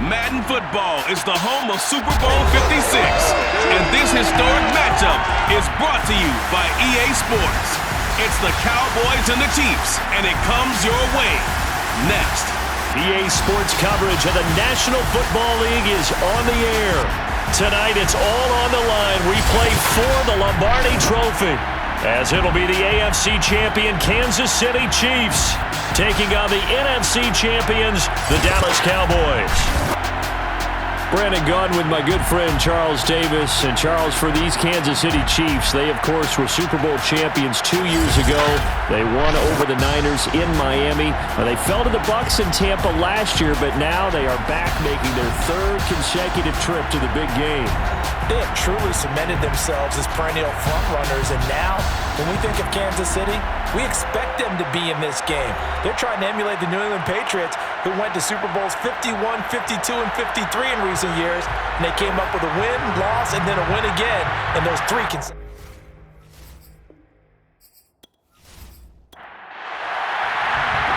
Madden football is the home of Super Bowl 56, and this historic matchup is brought to you by EA Sports. It's the Cowboys and the Chiefs, and it comes your way. Next. EA Sports coverage of the National Football League is on the air. Tonight, it's all on the line. We play for the Lombardi Trophy, as it'll be the AFC champion Kansas City Chiefs taking on the NFC champions, the Dallas Cowboys. Brandon Gaudin with my good friend Charles Davis. And Charles, for these Kansas City Chiefs, they, of course, were Super Bowl champions 2 years ago. They won over the Niners in Miami. They fell to the Bucs in Tampa last year, but now they are back making their third consecutive trip to the big game. They have truly cemented themselves as perennial frontrunners, and now, when we think of Kansas City, we expect them to be in this game. They're trying to emulate the New England Patriots, who went to Super Bowls 51, 52, and 53 in recent years, and they came up with a win, loss, and then a win again in those three consecutive.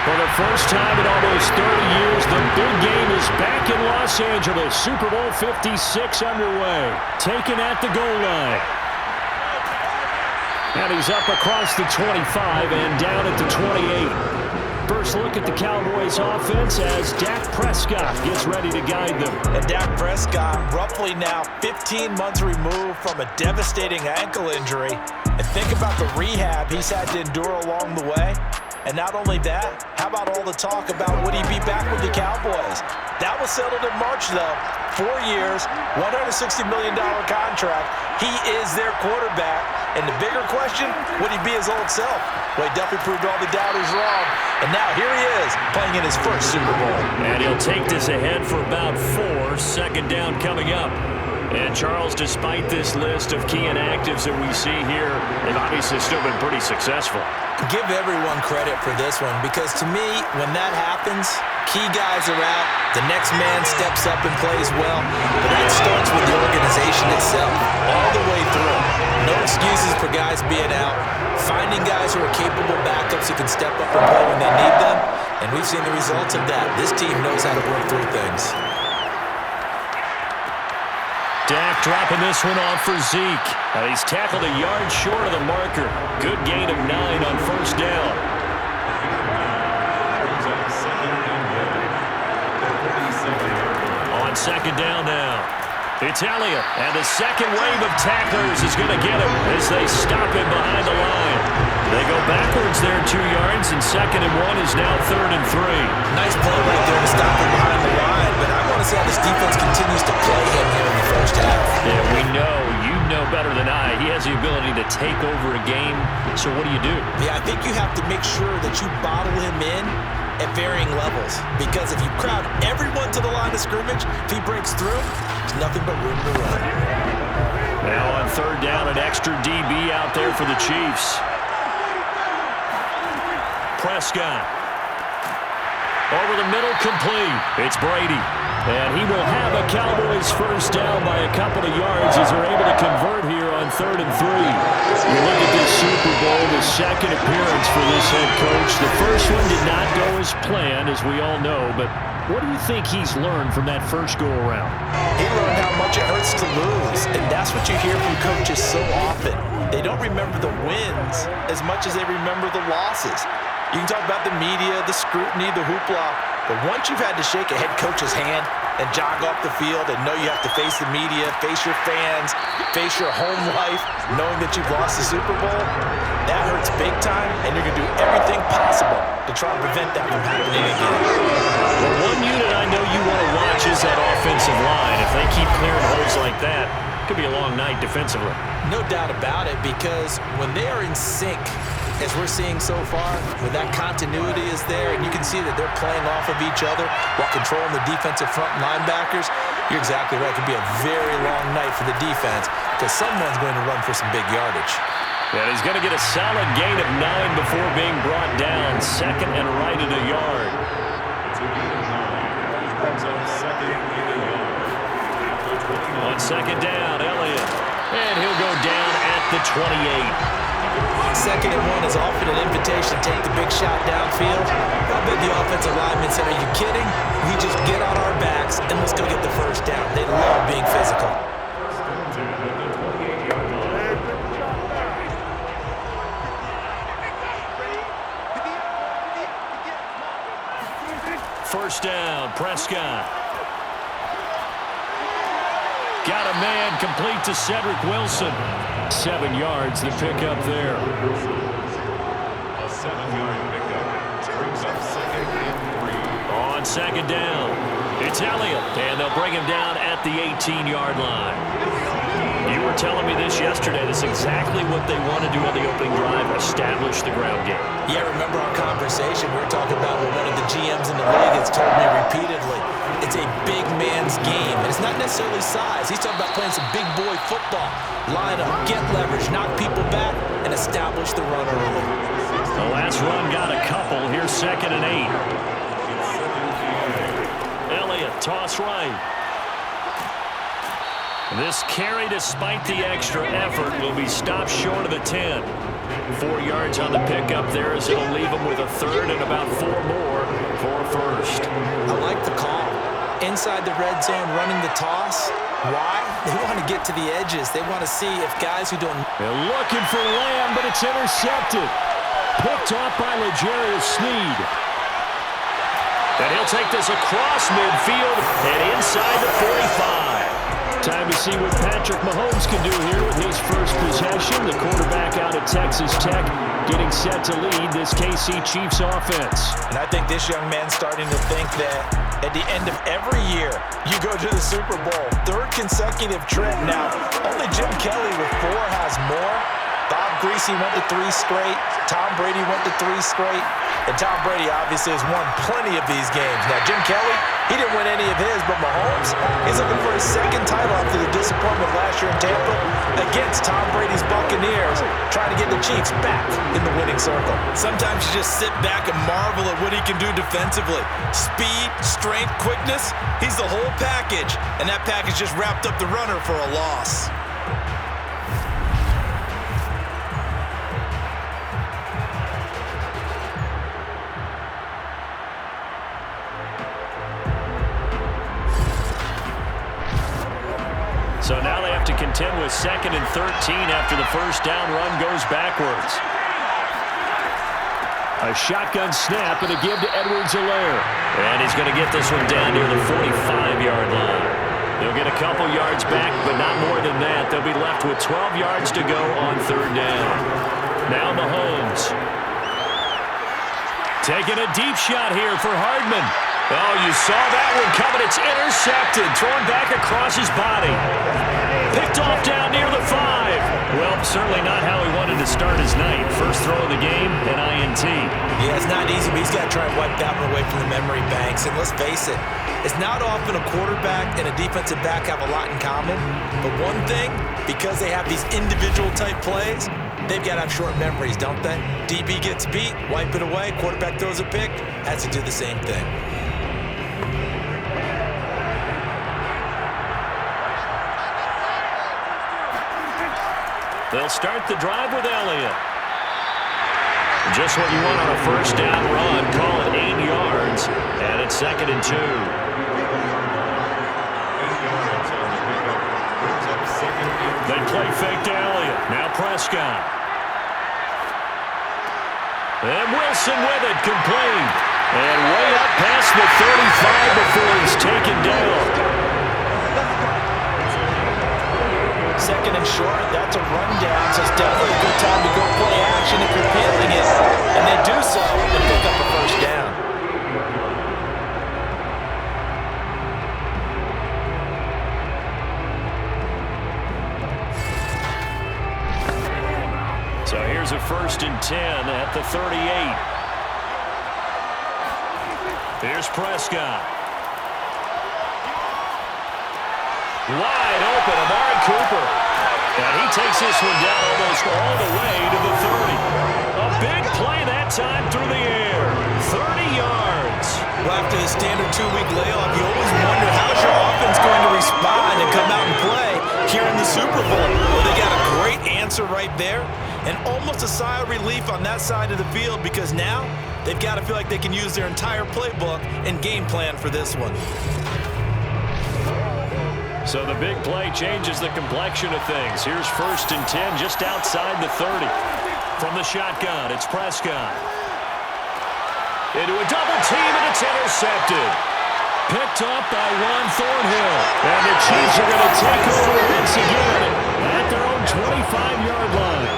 For the first time in almost 30 years, the big game is back in Los Angeles. Super Bowl 56 underway. Taken at the goal line. And he's up across the 25 and down at the 28. First look at the Cowboys offense as Dak Prescott gets ready to guide them. And Dak Prescott, roughly now 15 months removed from a devastating ankle injury. And think about the rehab he's had to endure along the way. And not only that, how about all the talk about would he be back with the Cowboys? That was settled in March, though. 4 years, $160 million contract. He is their quarterback. And the bigger question, would he be his old self? Well, he definitely proved all the doubters wrong. And now here he is, playing in his first Super Bowl. And he'll take this ahead for about 4. Second down coming up. And Charles, despite this list of key inactives that we see here, they've obviously still been pretty successful. Give everyone credit for this one, because to me, when that happens, key guys are out, the next man steps up and plays well, but that starts with the organization itself, all the way through. No excuses for guys being out, finding guys who are capable backups who can step up and play when they need them, and we've seen the results of that. This team knows how to work through things. Dak dropping this one off for Zeke. And he's tackled a yard short of the marker. Good gain of 9 on first down. On second down now. It's Elliott. And the second wave of tacklers is going to get him as they stop him behind the line. They go backwards there 2 yards, and 2nd and 1 is now 3rd and 3. Nice play right there to stop him behind the line, but I want to see how this defense continues to play him here in the first half. Yeah, we know. You know better than I. He has the ability to take over a game, so what do you do? Yeah, I think you have to make sure that you bottle him in at varying levels, because if you crowd everyone to the line of scrimmage, if he breaks through, there's nothing but room to run. Now on 3rd down, an extra DB out there for the Chiefs. Prescott. Over the middle, complete. It's Brady. And he will have a Cowboys first down by a couple of yards as they're able to convert here on 3rd and 3. You look at this Super Bowl, the second appearance for this head coach. The first one did not go as planned, as we all know, but what do you think he's learned from that first go-around? He learned how much it hurts to lose, and that's what you hear from coaches so often. They don't remember the wins as much as they remember the losses. You can talk about the media, the scrutiny, the hoopla, but once you've had to shake a head coach's hand and jog off the field and know you have to face the media, face your fans, face your home life, knowing that you've lost the Super Bowl, that hurts big time, and you're going to do everything possible to try and prevent that from happening again. Well, one unit I know you want to watch is that offensive line. If they keep clearing holes like that, it could be a long night defensively. No doubt about it, because when they are in sync, as we're seeing so far, when that continuity is there and you can see that they're playing off of each other while controlling the defensive front linebackers, you're exactly right. It could be a very long night for the defense because someone's going to run for some big yardage. And he's going to get a solid gain of 9 before being brought down. 2nd and right at a yard. On 2nd down, Elliott. And he'll go down at the 28. 2nd and 1 is often an invitation to take the big shot downfield. I bet the offensive lineman said, are you kidding? We just get on our backs and let's go get the first down. They love being physical. First down, Prescott. Got a man complete to Cedric Wilson. 7 yards, the pickup there. A 7-yard pickup brings up 2nd and 3. On 2nd down, it's Elliott, and they'll bring him down at the 18-yard line. You were telling me this yesterday. This is exactly what they want to do on the opening drive, establish the ground game. Yeah, remember our conversation? We were talking about what one of the GMs in the league has told me repeatedly. It's a big man's game, and it's not necessarily size. He's talking about playing some big boy football. Line up, get leverage, knock people back, and establish the run early. The last run got a couple. Here's 2nd and 8. Elliott, toss right. This carry, despite the extra effort, will be stopped short of the 10. 4 yards on the pickup there as it'll leave him with a 3rd and about 4 more for a first. I like the call. Inside the red zone, running the toss. Why? They want to get to the edges. They want to see if guys who don't... They're looking for Lamb, but it's intercepted. Picked off by L'Jarius Sneed. And he'll take this across midfield and inside the 45. Time to see what Patrick Mahomes can do here with his first possession. The quarterback out of Texas Tech getting set to lead this KC Chiefs offense. And I think this young man's starting to think that at the end of every year, you go to the Super Bowl. 3rd consecutive trip now. Only Jim Kelly with 4 has more. Bob Greasy went to 3 straight. Tom Brady went to 3 straight. And Tom Brady obviously has won plenty of these games. Now, Jim Kelly, he didn't win any of his, but Mahomes, he's looking for his 2nd title after the disappointment last year in Tampa against Tom Brady's Buccaneers, trying to get the Chiefs back in the winning circle. Sometimes you just sit back and marvel at what he can do defensively. Speed, strength, quickness, he's the whole package. And that package just wrapped up the runner for a loss. So now they have to contend with 2nd and 13 after the first down run goes backwards. A shotgun snap and a give to Edwards-Helaire. And he's going to get this one down near the 45-yard line. They'll get a couple yards back, but not more than that. They'll be left with 12 yards to go on 3rd down. Now Mahomes. Taking a deep shot here for Hardman. Oh, you saw that one coming. It's intercepted. Thrown back across his body. Picked off down near the 5. Well, certainly not how he wanted to start his night. First throw of the game, an INT. Yeah, it's not easy, but he's got to try and wipe that one away from the memory banks. And let's face it, it's not often a quarterback and a defensive back have a lot in common. But one thing, because they have these individual type plays, they've got to have short memories, don't they? DB gets beat, wipe it away, quarterback throws a pick, has to do the same thing. They'll start the drive with Elliott. Just what you want on a first down run. Call it 8 yards. And it's 2nd and 2. 8 yards on the pickup. Brings up 2nd and 2. They play fake to Elliott. Now Prescott. And Wilson with it. Complete. And way up past the 35 before he's taken down. 2nd and short, that's a rundown, so it's definitely a good time to go play action if you're feeling it. And they do so and pick up a first down. So here's a 1st and 10 at the 38. Here's Prescott. Wide open, Amari Cooper. And he takes this one down almost all the way to the 30. A big play that time through the air. 30 yards. Well, after the standard 2-week layoff, you always wonder how's your offense going to respond and come out and play. here in the Super Bowl. Well, they got a great answer right there and almost a sigh of relief on that side of the field because now they've got to feel like they can use their entire playbook and game plan for this one. So the big play changes the complexion of things. Here's 1st and 10 just outside the 30. From the shotgun, it's Prescott. Into a double team, and it's intercepted. Picked up by Juan Thornhill. And the Chiefs are going to take over once again at their own 25-yard line.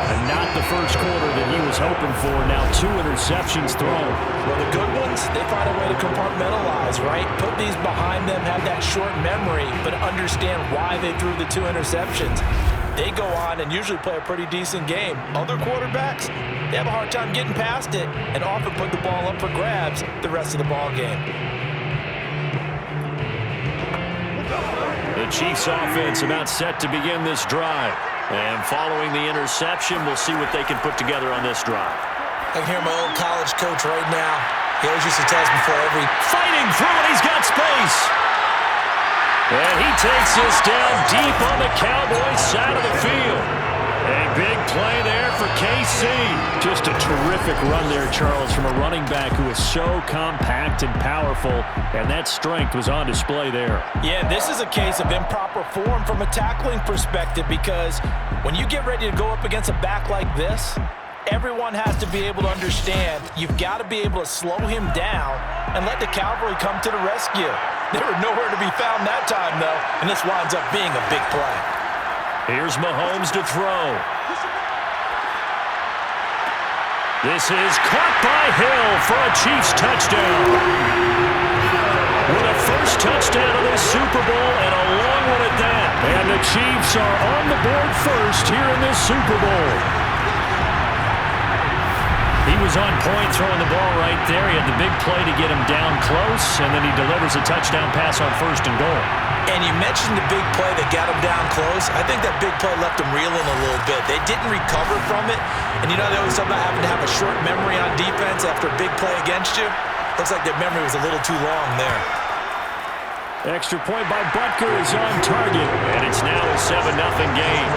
And not the first quarter that he was hoping for. Now 2 interceptions thrown. Well, the good ones, they find a way to compartmentalize, right? Put these behind them, have that short memory, but understand why they threw the 2 interceptions. They go on and usually play a pretty decent game. Other quarterbacks, they have a hard time getting past it and often put the ball up for grabs the rest of the ball game. The Chiefs offense about set to begin this drive. And following the interception, we'll see what they can put together on this drive. I can hear my old college coach right now. He always used to tell us before every... Fighting through it, he's got space. And he takes this down deep on the Cowboys side of the field. A big play there for KC. Just a terrific run there, Charles, from a running back who is so compact and powerful, and that strength was on display there. Yeah, this is a case of improper form from a tackling perspective because when you get ready to go up against a back like this, everyone has to be able to understand you've got to be able to slow him down and let the cavalry come to the rescue. They were nowhere to be found that time, though, and this winds up being a big play. Here's Mahomes to throw. This is caught by Hill for a Chiefs touchdown. With a first touchdown of this Super Bowl and a long one at that. And the Chiefs are on the board first here in this Super Bowl. He was on point throwing the ball right there. He had the big play to get him down close, and then he delivers a touchdown pass on 1st and goal. And you mentioned the big play that got him down close. I think that big play left him reeling a little bit. They didn't recover from it. And you know they always talk about having to have a short memory on defense after a big play against you. Looks like their memory was a little too long there. Extra point by Butker is on target, and it's now a 7-0 game.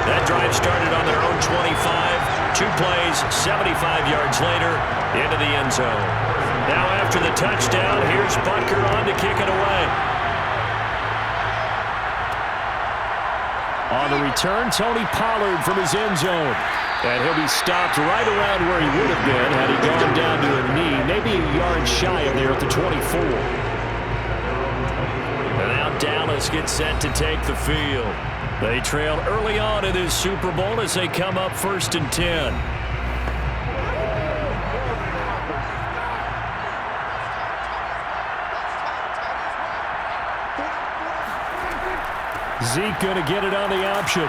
That drive started on their own 25. 2 plays, 75 yards later, into the end zone. Now after the touchdown, here's Butker on to kick it away. On the return, Tony Pollard from his end zone. And he'll be stopped right around where he would have been had he gone down to a knee, maybe a yard shy of there at the 24. And now Dallas gets set to take the field. They trailed early on in this Super Bowl as they come up 1st and 10. Zeke going to get it on the option.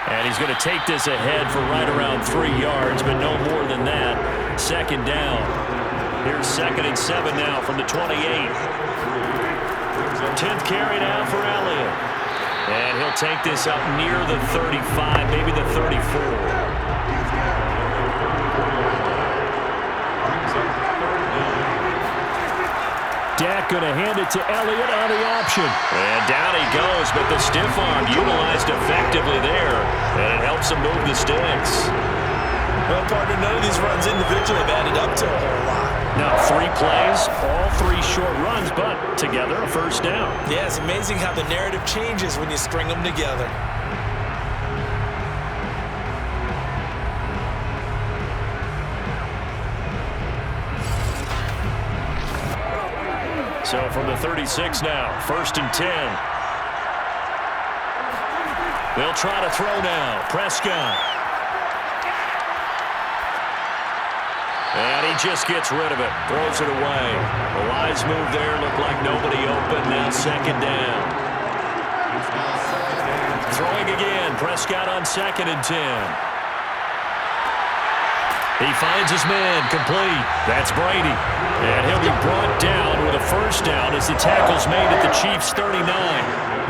And he's going to take this ahead for right around 3 yards, but no more than that. 2nd down. Here's 2nd and 7 now from the 28. 10th carry now for Elliott. And he'll take this up near the 35, maybe the 34. Dak going to hand it to Elliott on the option. And down he goes, but the stiff arm utilized effectively there. And it helps him move the sticks. Well, partner, none of these runs individually have added up to a whole lot. Now 3 plays, all 3 short runs, but together a 1st down. Yeah, it's amazing how the narrative changes when you string them together. So from the 36 now, 1st and 10. They'll try to throw now. Prescott. And he just gets rid of it. Throws it away. A wise move there. Looked like nobody open. Now 2nd down. Throwing again. Prescott on 2nd and 10. He finds his man. Complete. That's Brady. And he'll be brought down with a 1st down as the tackle's made at the Chiefs' 39.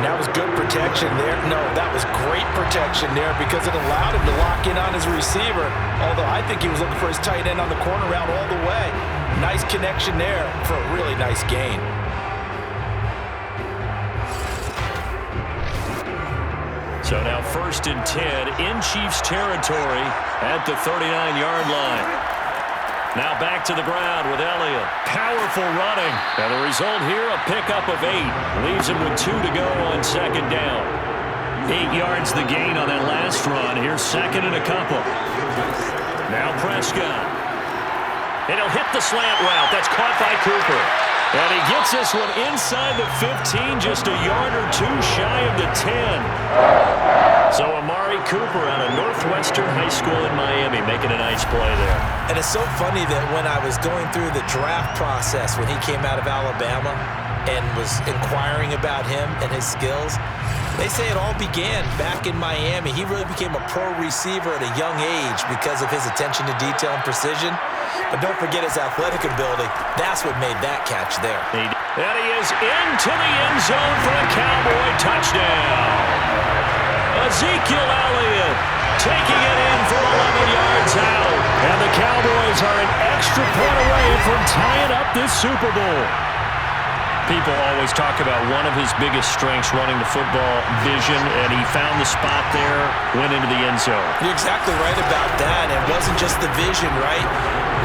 That was good protection there. No, that was great protection there because it allowed him to lock in on his receiver. Although I think he was looking for his tight end on the corner route all the way. Nice connection there for a really nice gain. So now 1st and 10 in Chiefs territory at the 39-yard line. Now back to the ground with Elliott. Powerful running. And the result here, a pickup of 8. Leaves him with 2 to go on 2nd down. 8 yards the gain on that last run. Here's 2nd and a couple. Now Prescott. And he'll hit the slant route. That's caught by Cooper. And he gets this one inside the 15, just a yard or 2 shy of the 10. So Amari Cooper out of Northwestern High School in Miami making a nice play there. And it's so funny that when I was going through the draft process when he came out of Alabama and was inquiring about him and his skills, they say it all began back in Miami. He really became a pro receiver at a young age because of his attention to detail and precision. But don't forget his athletic ability. That's what made that catch there. And he is into the end zone for a Cowboy touchdown. Ezekiel Elliott taking it in for 11 yards out. And the Cowboys are an extra point away from tying up this Super Bowl. People always talk about one of his biggest strengths running the football, vision, and he found the spot there, went into the end zone. You're exactly right about that. It wasn't just the vision, right?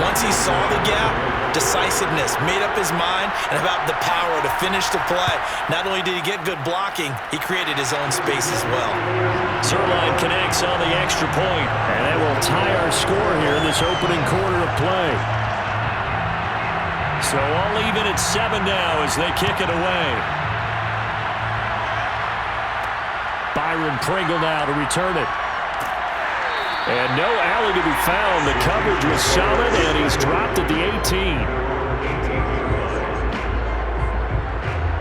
Once he saw the gap, decisiveness, made up his mind, and about the power to finish the play. Not only did he get good blocking, he created his own space as well. Zerline connects on the extra point, and that will tie our score here in this opening quarter of play. So I'll leave it at 7 now as they kick it away. Byron Pringle now to return it. And no alley to be found. The coverage was solid, and he's dropped at the 18.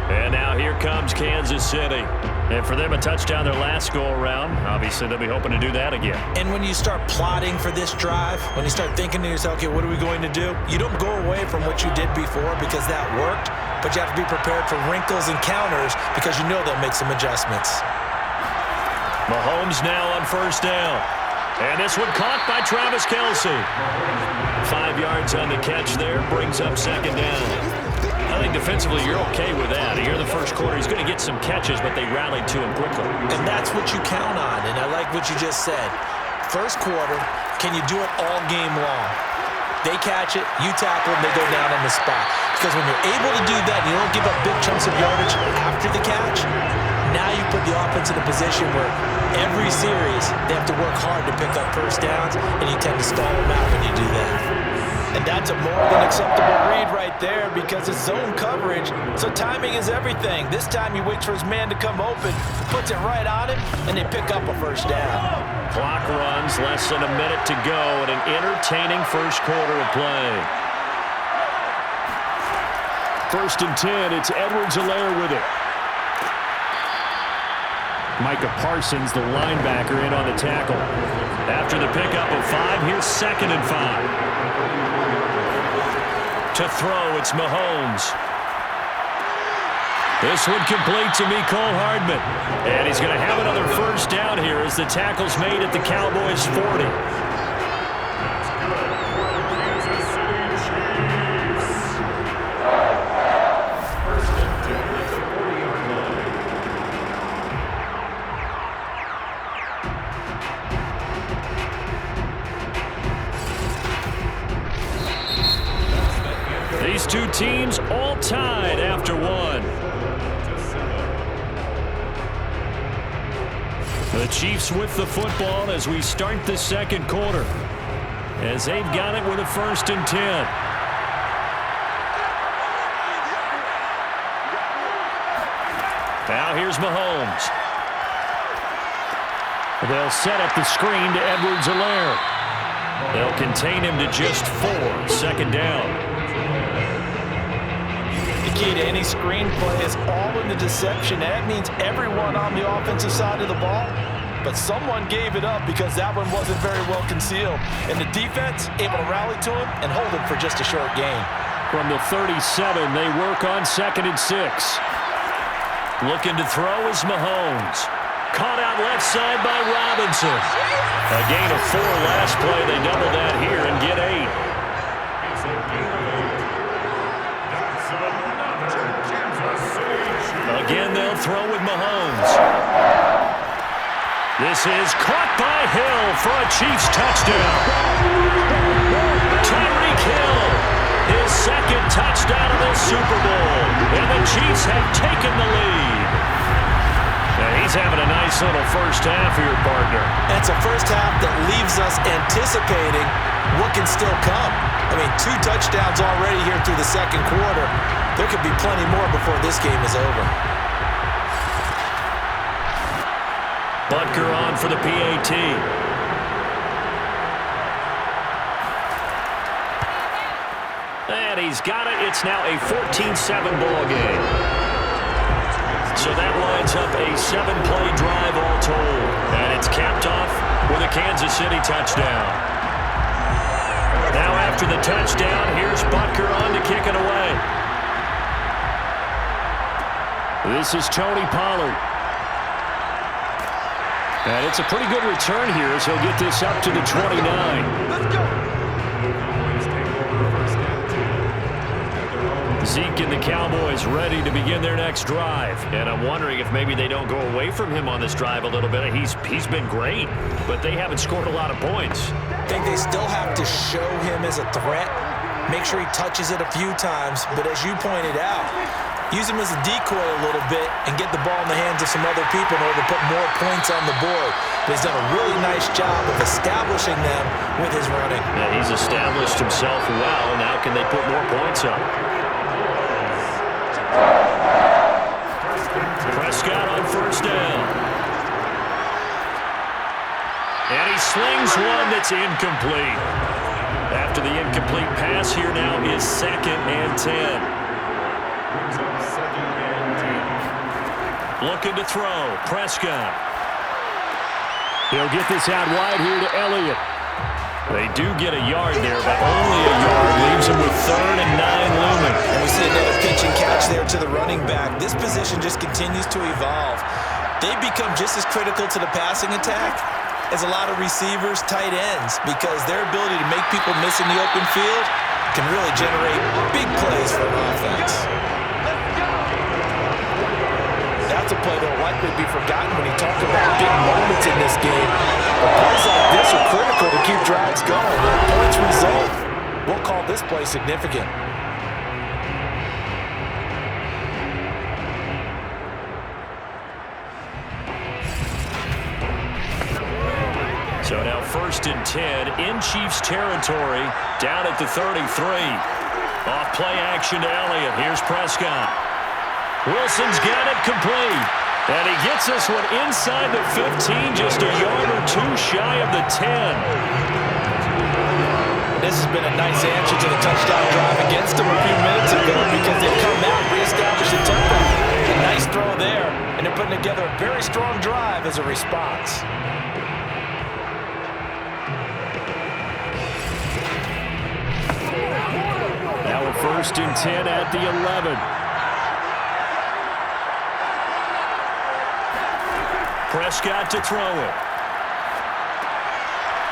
And now here comes Kansas City. And for them, a touchdown their last go-around. Obviously, they'll be hoping to do that again. And when you start plotting for this drive, when you start thinking to yourself, okay, what are we going to do? You don't go away from what you did before because that worked, but you have to be prepared for wrinkles and counters because you know they'll make some adjustments. Mahomes now on 1st down. And this one caught by Travis Kelce. 5 yards on the catch there, brings up 2nd down. I think defensively you're okay with that. Here in the first quarter, he's going to get some catches, but they rallied to him quickly. And that's what you count on, and I like what you just said. First quarter, can you do it all game long? They catch it, you tackle them, they go down on the spot. Because when you're able to do that, and you don't give up big chunks of yardage after the catch, now you put the offense in a position where every series they have to work hard to pick up 1st downs, and you tend to stall them out when you do that. And that's a more than acceptable read right there because it's zone coverage, so timing is everything. This time he waits for his man to come open, puts it right on him, and they pick up a 1st down. Clock runs, less than a minute to go in an entertaining first quarter of play. 1st and 10, it's Edwards-Helaire with it. Micah Parsons, the linebacker, in on the tackle. After the pickup of 5, here's 2nd and 5. To throw, it's Mahomes. This one complete to Mecole Hardman. And he's going to have another 1st down here as the tackle's made at the Cowboys' 40. These two teams all tied after 1. The Chiefs with the football as we start the 2nd quarter, as they've got it with a 1st and 10. Now here's Mahomes. They'll set up the screen to Edwards-Helaire. They'll contain him to just 4. 2nd down. Key to any screenplay is all in the deception. That means everyone on the offensive side of the ball, but someone gave it up because that one wasn't very well concealed. And the defense able to rally to him and hold him for just a short gain. From the 37, they work on 2nd and 6. Looking to throw is Mahomes. Caught out left side by Robinson. A gain of 4 last play. They double that here and get 8. Again, they'll throw with Mahomes. This is caught by Hill for a Chiefs touchdown. Tyreek Hill, his second touchdown of this Super Bowl. And the Chiefs have taken the lead. And he's having a nice little first half here, partner. And it's a first half that leaves us anticipating what can still come. I mean, 2 touchdowns already here through the second quarter. There could be plenty more before this game is over. Butker on for the PAT. And he's got it. It's now a 14-7 ball game. So that lines up a 7-play drive all told. And it's capped off with a Kansas City touchdown. Now after the touchdown, here's Butker on to kick it away. This is Tony Pollard. And it's a pretty good return here as he'll get this up to the 29. Let's go. Zeke and the Cowboys ready to begin their next drive. And I'm wondering if maybe they don't go away from him on this drive a little bit. He's been great, but they haven't scored a lot of points. I think they still have to show him as a threat. Make sure he touches it a few times. But as you pointed out, use him as a decoy a little bit and get the ball in the hands of some other people in order to put more points on the board. But he's done a really nice job of establishing them with his running. Yeah, he's established himself well. Now can they put more points up? Prescott on first down. And he slings one that's incomplete. After the incomplete pass, here now is 2nd and 10. Looking to throw. Prescott. He'll get this out wide here to Elliott. They do get a yard there, but only a yard leaves him with 3rd and 9 looming. And we see another pitch and catch there to the running back. This position just continues to evolve. They become just as critical to the passing attack as a lot of receivers, tight ends, because their ability to make people miss in the open field can really generate big plays for an offense. That's a play that will likely be forgotten when you talk about big moments in this game. But plays like this are critical to keep drives going. When points result, we'll call this play significant. So now 1st and 10 in Chiefs territory, down at the 33. Off play action to Elliott. Here's Prescott. Wilson's got it complete. And he gets this one inside the 15, just a yard or 2 shy of the 10. This has been a nice answer to the touchdown drive against them a few minutes ago because they've come out and reestablished the tempo. A nice throw there, and they're putting together a very strong drive as a response. Now a 1st and 10 at the 11. Prescott to throw it.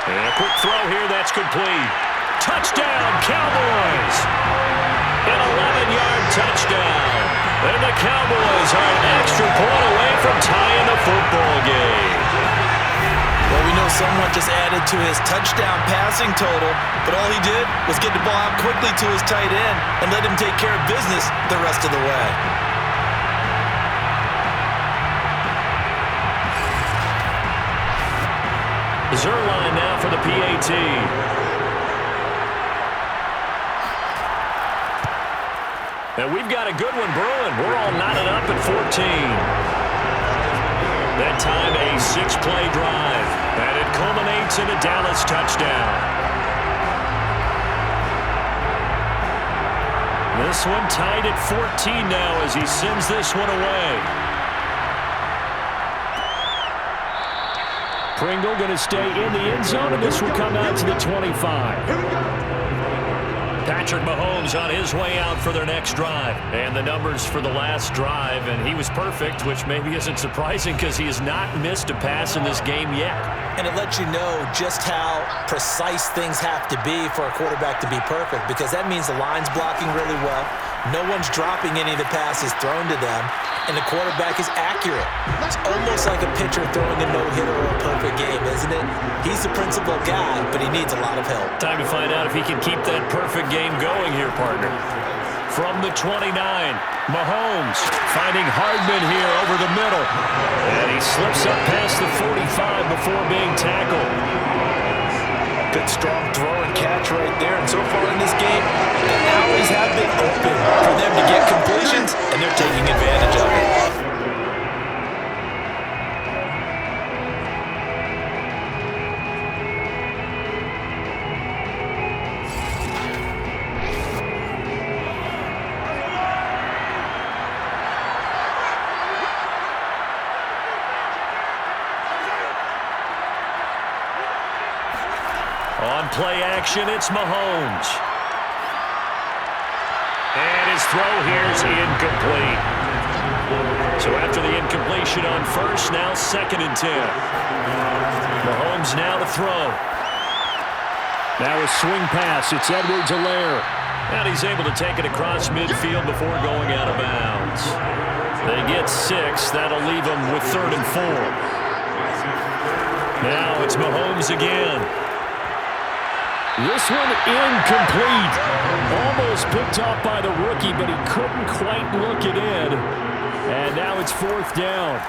And a quick throw here, that's complete. Touchdown, Cowboys! An 11-yard touchdown. And the Cowboys are an extra point away from tying the football game. Well, we know someone just added to his touchdown passing total, but all he did was get the ball out quickly to his tight end and let him take care of business the rest of the way. Zerline now for the PAT. And we've got a good one brewing. We're all knotted up at 14. That time a 6-play drive. And it culminates in a Dallas touchdown. This one tied at 14 now as he sends this one away. Pringle going to stay in the end zone, and this will come out to the 25. Patrick Mahomes on his way out for their next drive. And the numbers for the last drive, and he was perfect, which maybe isn't surprising because he has not missed a pass in this game yet. And it lets you know just how precise things have to be for a quarterback to be perfect, because that means the line's blocking really well. No one's dropping any of the passes thrown to them, and the quarterback is accurate. It's almost like a pitcher throwing a no-hitter or a perfect game, isn't it? He's the principal guy, but he needs a lot of help. Time to find out if he can keep that perfect game going here, partner. From the 29, Mahomes finding Hardman here over the middle. And he slips up past the 45 before being tackled. Good strong throw and catch right there. And so far in this game, the alleys have been open for them to get completions, and they're taking advantage of it. On play action, it's Mahomes. And his throw here is incomplete. So after the incompletion on first, now 2nd and 10. Mahomes now to throw. Now a swing pass. It's Edwards-Helaire. And he's able to take it across midfield before going out of bounds. They get 6. That'll leave them with 3rd and 4. Now it's Mahomes again. This one incomplete. Almost picked off by the rookie, but he couldn't quite look it in. And now it's 4th down.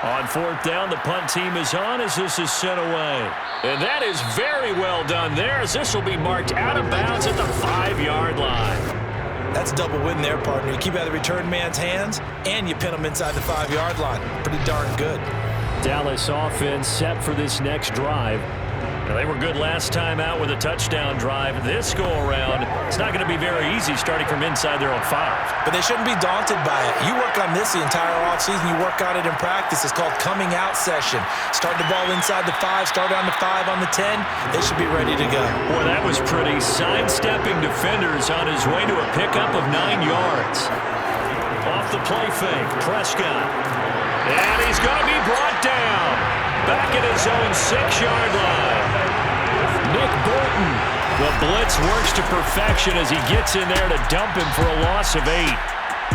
On 4th down, the punt team is on as this is sent away. And that is very well done there, as this will be marked out of bounds at the 5-yard line. That's a double win there, partner. You keep out of the return man's hands, and you pin him inside the 5-yard line. Pretty darn good. Dallas offense set for this next drive. Now, they were good last time out with a touchdown drive. This go-around, it's not going to be very easy starting from inside their own 5. But they shouldn't be daunted by it. You work on this the entire offseason. You work on it in practice. It's called coming out session. Start the ball inside the 5, start on the 5, on the 10. They should be ready to go. Boy, that was pretty. Sidestepping defenders on his way to a pickup of 9 yards. Off the play fake, Prescott. And he's going to be brought down. Back at his own 6-yard line. Nick Bolton. The blitz works to perfection as he gets in there to dump him for a loss of 8.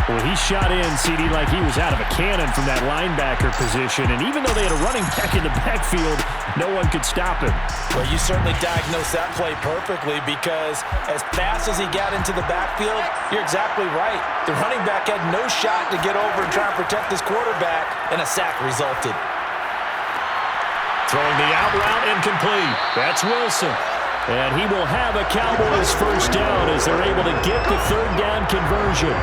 Well, he shot in, CD, like he was out of a cannon from that linebacker position. And even though they had a running back in the backfield, no one could stop him. Well, you certainly diagnosed that play perfectly, because as fast as he got into the backfield, you're exactly right. The running back had no shot to get over and try and protect his quarterback, and a sack resulted. Throwing the out route incomplete. That's Wilson. And he will have a Cowboys first down as they're able to get the 3rd down conversion.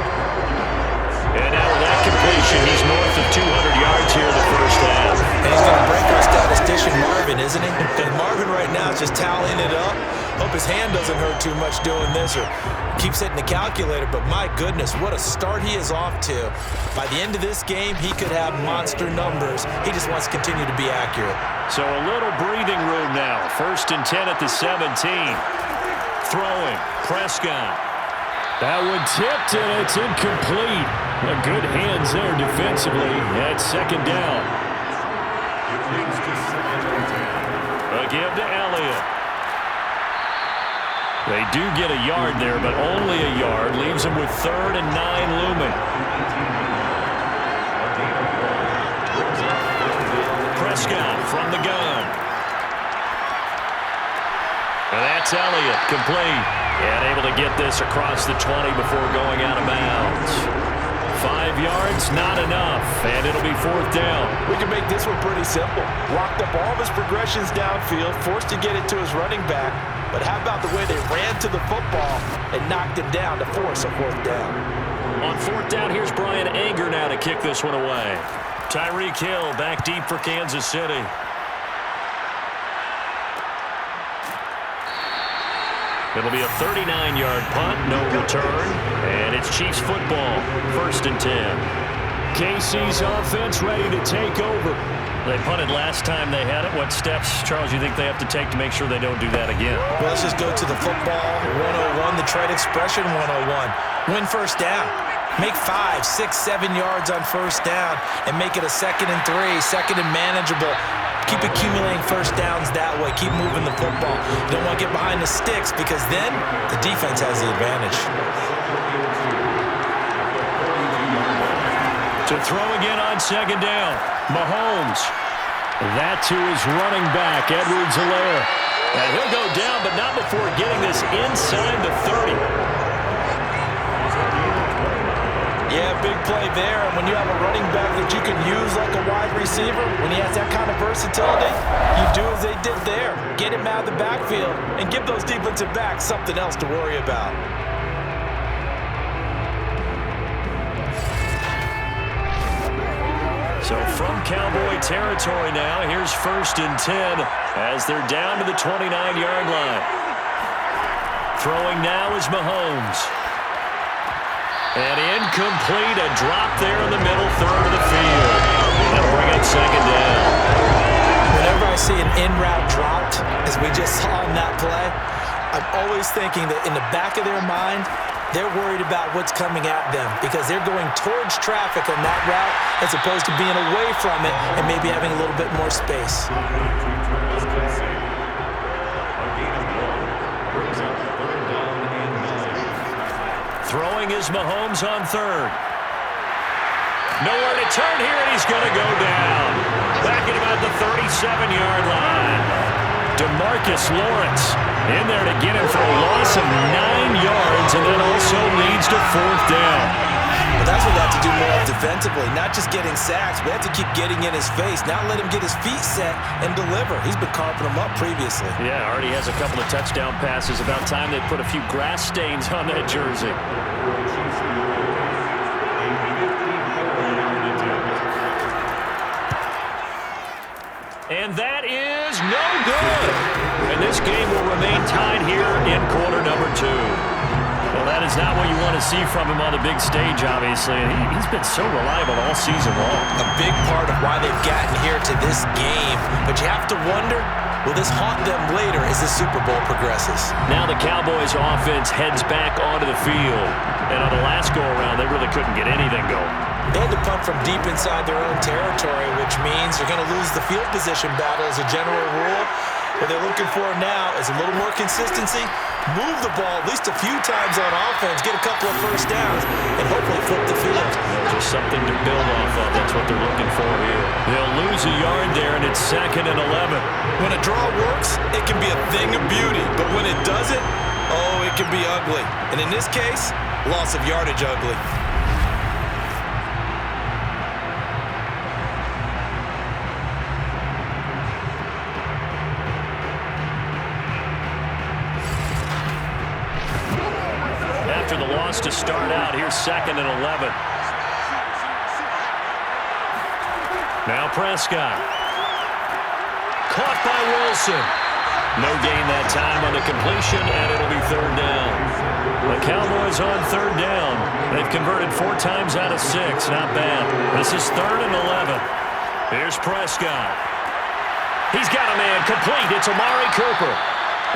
And now with that completion, he's north of 200 yards here in the first half. And he's going to break our statistician Marvin, isn't he? And Marvin right now is just tallying it up. Hope his hand doesn't hurt too much doing this, or keeps hitting the calculator. But my goodness, what a start he is off to. By the end of this game, he could have monster numbers. He just wants to continue to be accurate. So a little breathing room now. 1st and 10 at the 17. Throwing, Prescott. That one tipped, and it's incomplete. Good hands there defensively at 2nd down. A give to Elliott. They do get a yard there, but only a yard. Leaves them with 3rd and 9 looming. Prescott from the gun. And that's Elliott, complete. And able to get this across the 20 before going out of bounds. 5 yards, not enough, and it'll be 4th down. We can make this one pretty simple. Blocked up all of his progressions downfield, forced to get it to his running back. But how about the way they ran to the football and knocked him down to force a 4th down? On 4th down, here's Brian Anger now to kick this one away. Tyreek Hill back deep for Kansas City. It'll be a 39-yard punt, no return, and it's Chiefs football, 1st and 10. KC's offense ready to take over. They punted last time they had it. What steps, Charles, you think they have to take to make sure they don't do that again? Well, let's just go to the football 101, the trade expression 101. Win 1st down. Make 5, 6, 7 yards on 1st down and make it a 2nd and 3, 2nd and manageable. Keep accumulating 1st downs that way. Keep moving the football. You don't want to get behind the sticks, because then the defense has the advantage. To throw again on second down. Mahomes. That to his running back, Edwards-Helaire. And he'll go down, but not before getting this inside the 30. Yeah, big play there. And when you have a running back that you can use like a wide receiver, when he has that kind of versatility, you do as they did there. Get him out of the backfield and give those defensive backs something else to worry about. So from Cowboy territory now, here's 1st and 10 as they're down to the 29-yard line. Throwing now is Mahomes. And incomplete, a drop there in the middle third of the field. That'll bring up second down. Whenever I see an in-route dropped, as we just saw in that play, I'm always thinking that in the back of their mind, they're worried about what's coming at them because they're going towards traffic on that route as opposed to being away from it and maybe having a little bit more space. Throwing is Mahomes on 3rd. Nowhere to turn here, and he's going to go down. Back at about the 37-yard line. DeMarcus Lawrence in there to get him for a loss of 9 yards, and that also leads to 4th down. But that's what they have to do more of defensively, not just getting sacks, but they have to keep getting in his face, not let him get his feet set and deliver. He's been carving them up previously. Yeah, already has a couple of touchdown passes. About time they put a few grass stains on that jersey. And that is no good. And this game will remain tied here in quarter number 2. Well, that is not what you want to see from him on the big stage, obviously. He's been so reliable all season long. A big part of why they've gotten here to this game. But you have to wonder, will this haunt them later as the Super Bowl progresses? Now the Cowboys offense heads back onto the field. And on the last go-around, they really couldn't get anything going. They had to punt from deep inside their own territory, which means you're going to lose the field position battle as a general rule. What they're looking for now is a little more consistency, move the ball at least a few times on offense, get a couple of first downs, and hopefully flip the field. Just something to build off of. That's what they're looking for here. They'll lose a yard there, and it's 2nd and 11. When a draw works, it can be a thing of beauty. But when it doesn't, oh, it can be ugly. And in this case, loss of yardage ugly. After the loss to start out, here's 2nd and 11. Now Prescott. Caught by Wilson. No gain that time on the completion, and it'll be 3rd down. The Cowboys on 3rd down. They've converted 4 times out of 6. Not bad. This is 3rd and 11. Here's Prescott. He's got a man complete. It's Amari Cooper.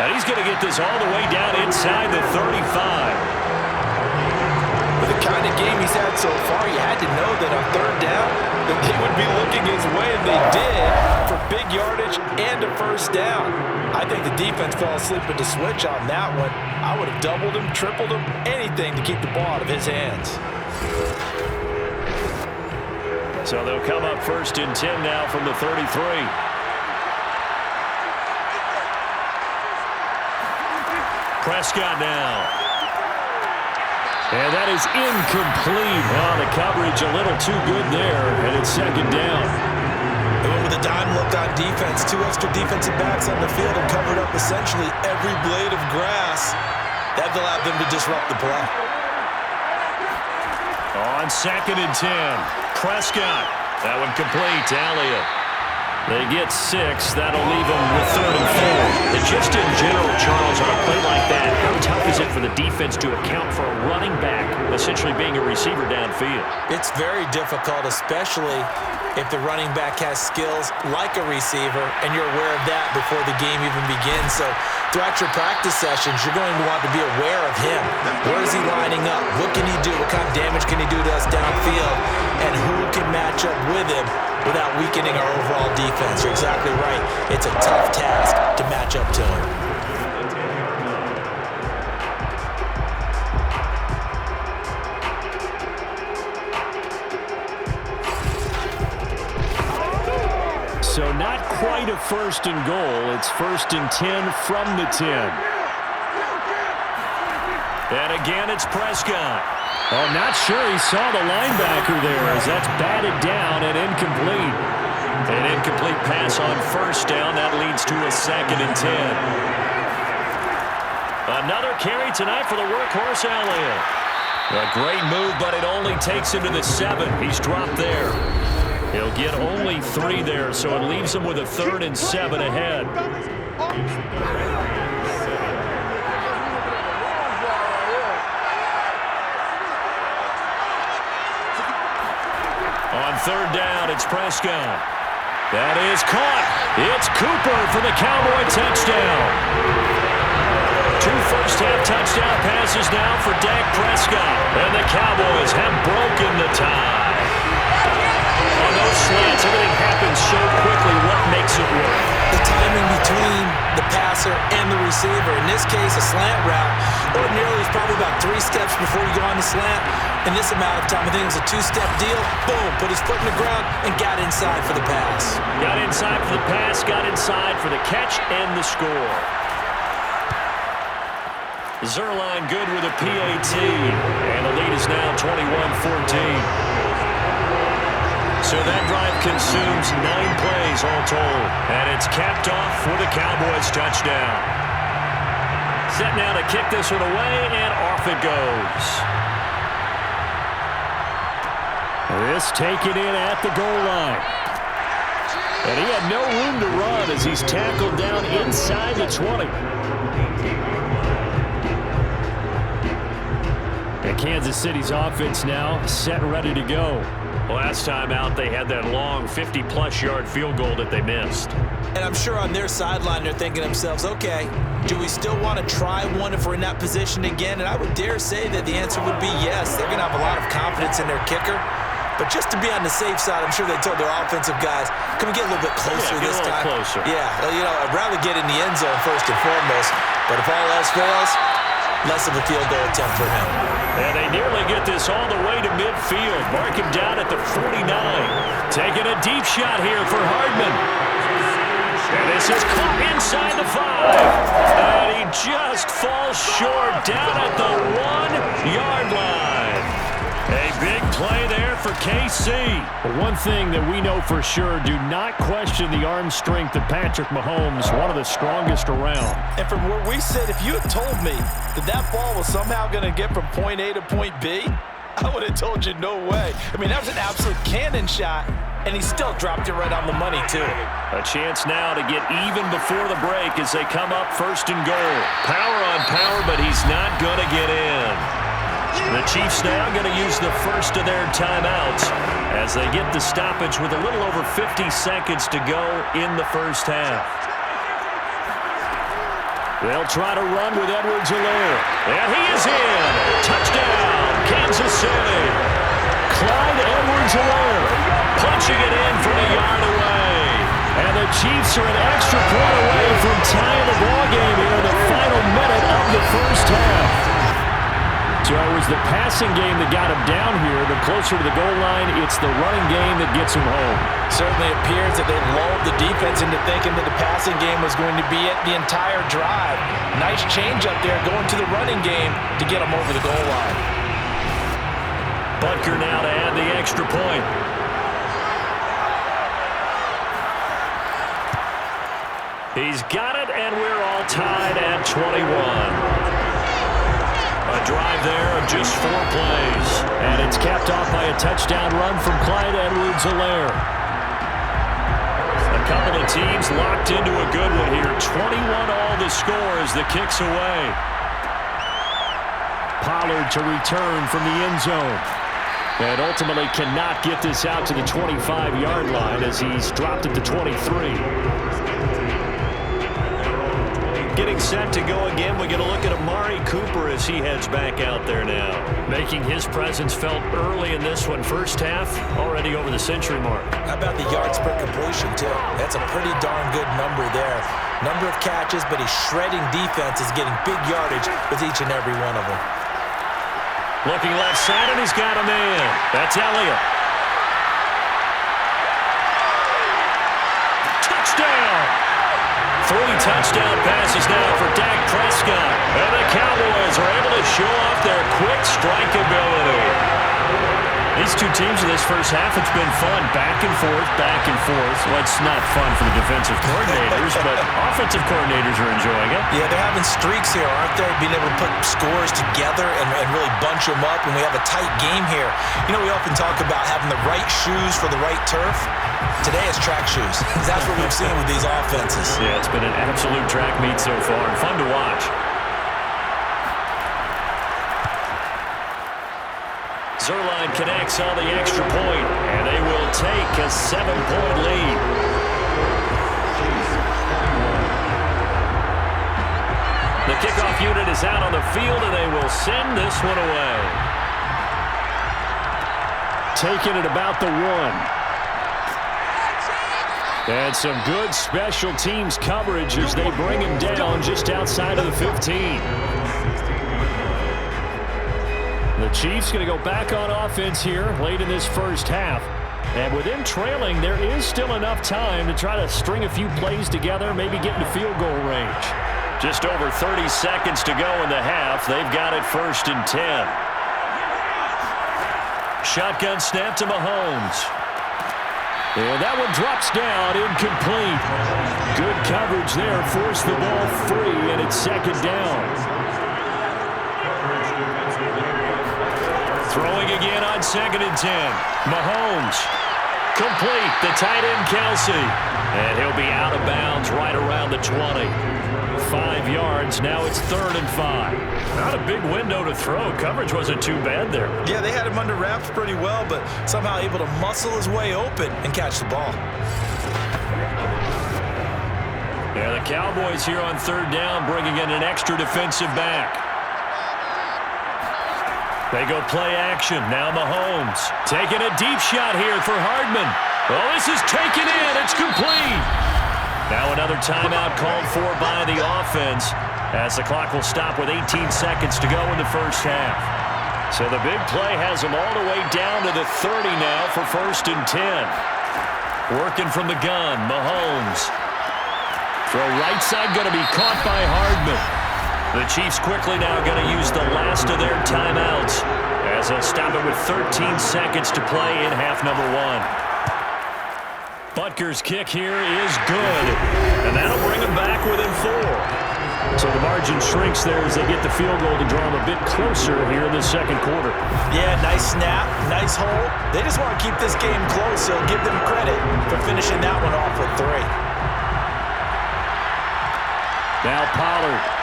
And he's going to get this all the way down inside the 35. With the kind of game he's had so far, you had to know that on 3rd down that they would be looking his way, and they did, for big yardage and a first down. I think the defense fell asleep at the switch on that one. I would have doubled him, tripled him, anything to keep the ball out of his hands. So they'll come up 1st and 10 now from the 33. Prescott now. And that is incomplete. Well, the coverage a little too good there, and it's 2nd down. They went with a dime look on defense. 2 extra defensive backs on the field and covered up essentially every blade of grass. That allowed them to disrupt the play. On 2nd and 10, Prescott. That one complete to Elliott. They get 6. That'll leave them with 3rd and 4. And just in general, Charles, on a play like that, how tough is it for the defense to account for a running back essentially being a receiver downfield? It's very difficult, especially if the running back has skills like a receiver, and you're aware of that before the game even begins. So throughout your practice sessions, you're going to want to be aware of him. Where is he lining up? What can he do? What kind of damage can he do to us downfield? And who can match up with him without weakening our overall defense? You're exactly right. It's a tough task to match up to him. quite a first and goal. It's 1st and 10 from the 10. And again, it's Prescott. Oh, not sure he saw the linebacker there as that's batted down and incomplete. An incomplete pass on 1st down. That leads to a 2nd and 10. Another carry tonight for the workhorse Elliott. A great move, but it only takes him to the 7. He's dropped there. He'll get only 3 there, so it leaves him with a 3rd and 7 ahead. On 3rd down, it's Prescott. That is caught. It's Cooper for the Cowboy touchdown. 2 first-half touchdown passes now for Dak Prescott. And the Cowboys have broken the tie. On those slants, everything happens so quickly. What makes it work? The timing between the passer and the receiver. In this case, a slant route. Ordinarily, it's probably about 3 steps before you go on the slant. In this amount of time, I think it was a 2-step deal. Boom, put his foot in the ground and got inside for the pass. Got inside for the pass, got inside for the catch and the score. Zerline good with a PAT. And the lead is now 21-14. So that drive consumes 9 plays all told. And it's capped off for the Cowboys touchdown. Set now to kick this one away, and off it goes. This taken in at the goal line. And he had no room to run as he's tackled down inside the 20. And Kansas City's offense now set and ready to go. Last time out, they had that long 50-plus yard field goal that they missed. And I'm sure on their sideline, they're thinking to themselves, okay, do we still want to try one if we're in that position again? And I would dare say that the answer would be yes. They're going to have a lot of confidence in their kicker. But just to be on the safe side, I'm sure they told their offensive guys, can we get a little bit closer this time? Closer. Yeah, you know, I'd rather get in the end zone first and foremost. But if all else fails, less of a field goal attempt for him. And they nearly get this all the way to midfield. Mark him down at the 49. Taking a deep shot here for Hardman. And this is caught inside the 5. And he just falls short down at the 1-yard line. A big play there for KC. But one thing that we know for sure, do not question the arm strength of Patrick Mahomes, one of the strongest around. And from where we sit, if you had told me that that ball was somehow going to get from point A to point B, I would have told you no way. I mean, that was an absolute cannon shot, and he still dropped it right on the money, too. A chance now to get even before the break as they come up 1st and goal. Power on power, but he's not going to get in. The Chiefs now going to use the first of their timeouts as they get the stoppage with a little over 50 seconds to go in the first half. They'll try to run with Edwards-Helaire. And he is in. Touchdown, Kansas City. Clyde Edwards-Helaire punching it in from a yard away. And the Chiefs are an extra point away from tying the ballgame here in the final minute of the first half. So it was the passing game that got him down here, but closer to the goal line, it's the running game that gets him home. Certainly appears that they lulled the defense into thinking that the passing game was going to be it the entire drive. Nice change up there going to the running game to get him over the goal line. Butker now to add the extra point. He's got it, and we're all tied at 21. A drive there of just 4 plays. And it's capped off by a touchdown run from Clyde Edwards-Helaire. A couple of teams locked into a good one here. 21 all the score as the kick's away. Pollard to return from the end zone. And ultimately cannot get this out to the 25-yard line as he's dropped at the 23. Getting set to go again. We're going to look at Amari Cooper as he heads back out there now. Making his presence felt early in this one. First half, already over the century mark. How about the yards per completion, too? That's a pretty darn good number there. Number of catches, but he's shredding defense, is getting big yardage with each and every one of them. Looking left side, and he's got him in. That's Elliott. touchdown. 3 touchdown passes now for Dak Prescott. And the Cowboys are able to show off their quick strike ability. These two teams in this first half, it's been fun. Back and forth, back and forth. Well, it's not fun for the defensive coordinators, but offensive coordinators are enjoying it. Yeah, they're having streaks here, aren't they? Being able to put scores together and really bunch them up, and we have a tight game here. You know, we often talk about having the right shoes for the right turf. Today it's track shoes. That's what we've seen with these offenses. Yeah, it's been an absolute track meet so far, and fun to watch. Zerline connects on the extra point, and they will take a 7-point lead. The kickoff unit is out on the field, and they will send this one away. Taking it about the 1. And some good special teams coverage as they bring him down just outside of the 15. The Chiefs going to go back on offense here late in this first half. And with them trailing, there is still enough time to try to string a few plays together, maybe get into field goal range. Just over 30 seconds to go in the half. They've got it 1st and 10. Shotgun snap to Mahomes. And that one drops down, incomplete. Good coverage there, forced the ball free, and it's 2nd down. Throwing again on 2nd and 10. Mahomes. Complete. The tight end, Kelsey. And he'll be out of bounds right around the 20. 5 yards. Now it's 3rd and 5. Not a big window to throw. Coverage wasn't too bad there. Yeah, they had him under wraps pretty well, but somehow able to muscle his way open and catch the ball. Yeah, the Cowboys here on 3rd down, bringing in an extra defensive back. They go play action. Now Mahomes taking a deep shot here for Hardman. Oh, this is taken in. It's complete. Now another timeout called for by the offense as the clock will stop with 18 seconds to go in the first half. So the big play has them all the way down to the 30 now for 1st and 10. Working from the gun, Mahomes. Throw right side going to be caught by Hardman. The Chiefs quickly now going to use the last of their timeouts as they'll stop it with 13 seconds to play in half number 1. Butker's kick here is good, and that'll bring them back within 4. So the margin shrinks there as they get the field goal to draw them a bit closer here in the 2nd quarter. Yeah, nice snap, nice hold. They just want to keep this game close, so give them credit for finishing that one off with 3. Now Pollard.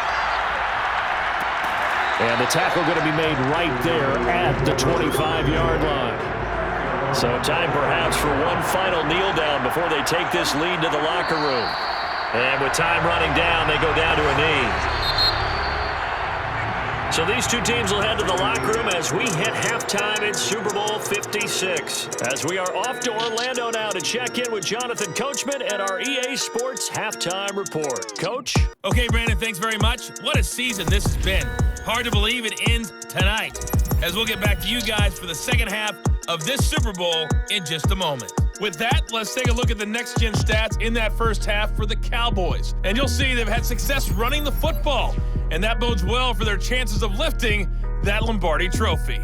And the tackle going to be made right there at the 25-yard line. So time perhaps for one final kneel down before they take this lead to the locker room. And with time running down, they go down to a knee. So these two teams will head to the locker room as we hit halftime in Super Bowl 56. As we are off to Orlando now to check in with Jonathan Coachman and our EA Sports Halftime Report. Coach? Okay, Brandon, thanks very much. What a season this has been. Hard to believe it ends tonight, as we'll get back to you guys for the second half of this Super Bowl in just a moment. With that, let's take a look at the next-gen stats in that first half for the Cowboys. And you'll see they've had success running the football, and that bodes well for their chances of lifting that Lombardi trophy.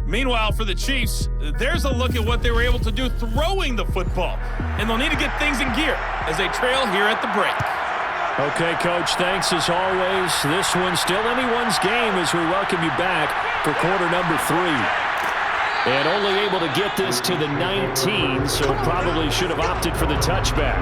Meanwhile, for the Chiefs, there's a look at what they were able to do throwing the football, and they'll need to get things in gear as they trail here at the break. Okay, Coach, thanks as always. This one's still anyone's game as we welcome you back for quarter number 3. And only able to get this to the 19, so probably should have opted for the touchback.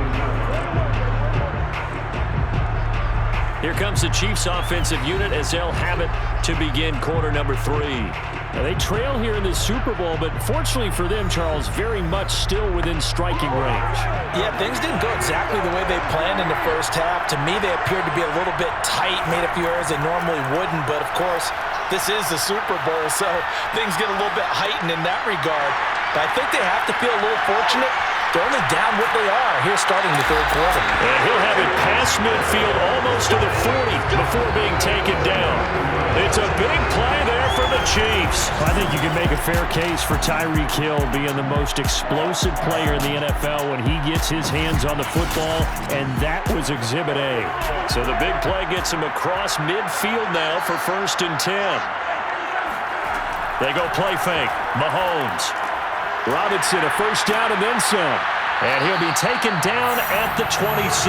Here comes the Chiefs offensive unit as they'll have it to begin quarter number 3. Now, they trail here in the Super Bowl, but fortunately for them, Charles, very much still within striking range. Yeah, things didn't go exactly the way they planned in the first half. To me, they appeared to be a little bit tight, made a few errors they normally wouldn't, but of course, this is the Super Bowl, so things get a little bit heightened in that regard. But I think they have to feel a little fortunate They're only down what they are here starting the third quarter. And he'll have it past midfield almost to the 40 before being taken down. It's a big play there for the Chiefs. I think you can make a fair case for Tyreek Hill being the most explosive player in the NFL when he gets his hands on the football, and that was Exhibit A. So the big play gets him across midfield now for 1st and 10. They go play fake. Mahomes. Robinson, a first down and then some. And he'll be taken down at the 26.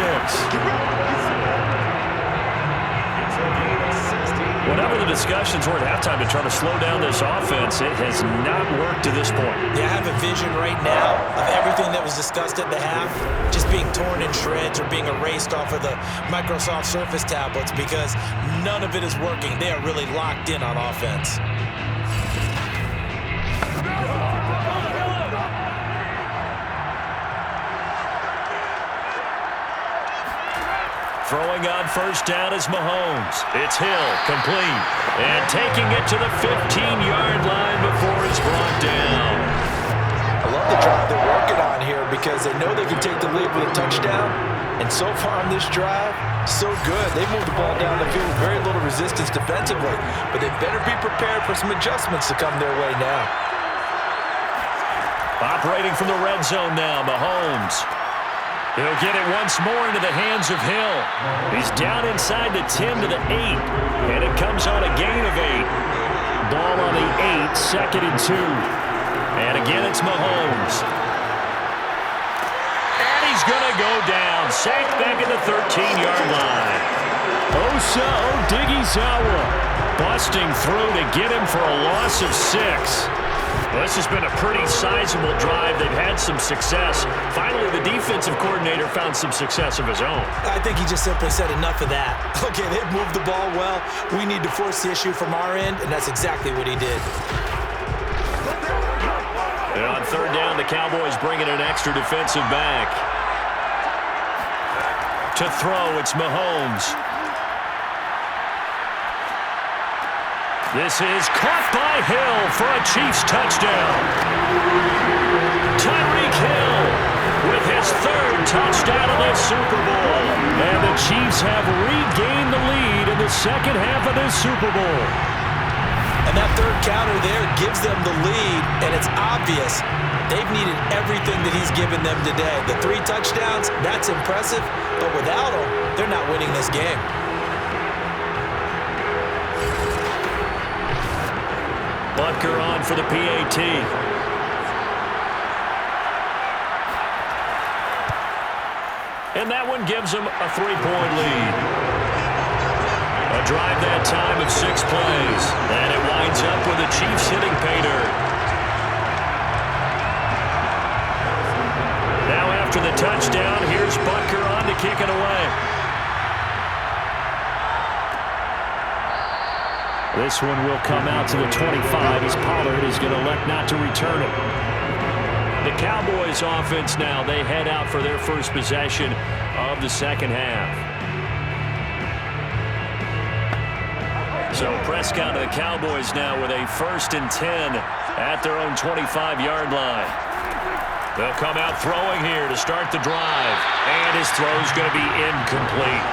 Whatever the discussions were at halftime to try to slow down this offense, it has not worked to this point. Yeah, I have a vision right now of everything that was discussed at the half just being torn in shreds or being erased off of the Microsoft Surface tablets because none of it is working. They are really locked in on offense. Throwing on first down is Mahomes. It's Hill, complete. And taking it to the 15-yard line before it's brought down. I love the drive they're working on here because they know they can take the lead with a touchdown. And so far on this drive, so good. They moved the ball down the field with very little resistance defensively. But they better be prepared for some adjustments to come their way now. Operating from the red zone now, Mahomes. He'll get it once more into the hands of Hill. He's down inside the 10 to the 8. And it comes on a gain of 8. Ball on the 8, 2nd and 2. And again, it's Mahomes. And he's going to go down. Sacked back at the 13-yard line. Osa Odighizuwa busting through to get him for a loss of 6. Well, this has been a pretty sizable drive. They've had some success. Finally, the defensive coordinator found some success of his own. I think he just simply said enough of that. Okay, they've moved the ball well. We need to force the issue from our end, and that's exactly what he did. And on third down, the Cowboys bring in an extra defensive back. To throw, it's Mahomes. This is caught by Hill for a Chiefs touchdown. Tyreek Hill with his 3rd touchdown of the Super Bowl. And the Chiefs have regained the lead in the second half of this Super Bowl. And that 3rd counter there gives them the lead, and it's obvious they've needed everything that he's given them today. The 3 touchdowns, that's impressive, but without him, they're not winning this game. Butker on for the PAT. And that one gives them a 3-point lead. A drive that time of 6 plays. And it winds up with the Chiefs hitting pay dirt. Now after the touchdown, here's Butker on to kick it away. This one will come out to the 25 as Pollard is going to elect not to return it. The Cowboys offense now, they head out for their first possession of the second half. So Prescott of the Cowboys now with a 1st and 10 at their own 25-yard line. They'll come out throwing here to start the drive. And his throw's going to be incomplete.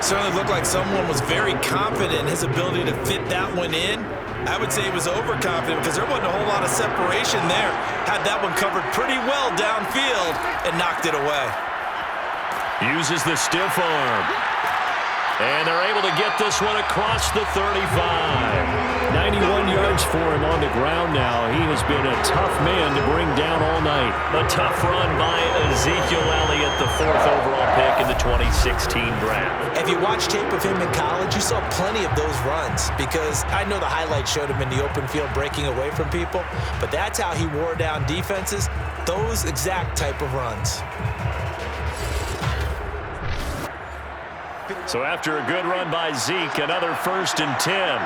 Certainly looked like someone was very confident in his ability to fit that one in. I would say he was overconfident because there wasn't a whole lot of separation there. Had that one covered pretty well downfield and knocked it away. Uses the stiff arm. And they're able to get this one across the 35. 91 yards for him on the ground now. He has been a tough man to bring down all night. A tough run by Ezekiel Elliott, the 4th overall pick in the 2016 draft. If you watch tape of him in college, you saw plenty of those runs because I know the highlights showed him in the open field breaking away from people, but that's how he wore down defenses, those exact type of runs. So after a good run by Zeke, another 1st and 10.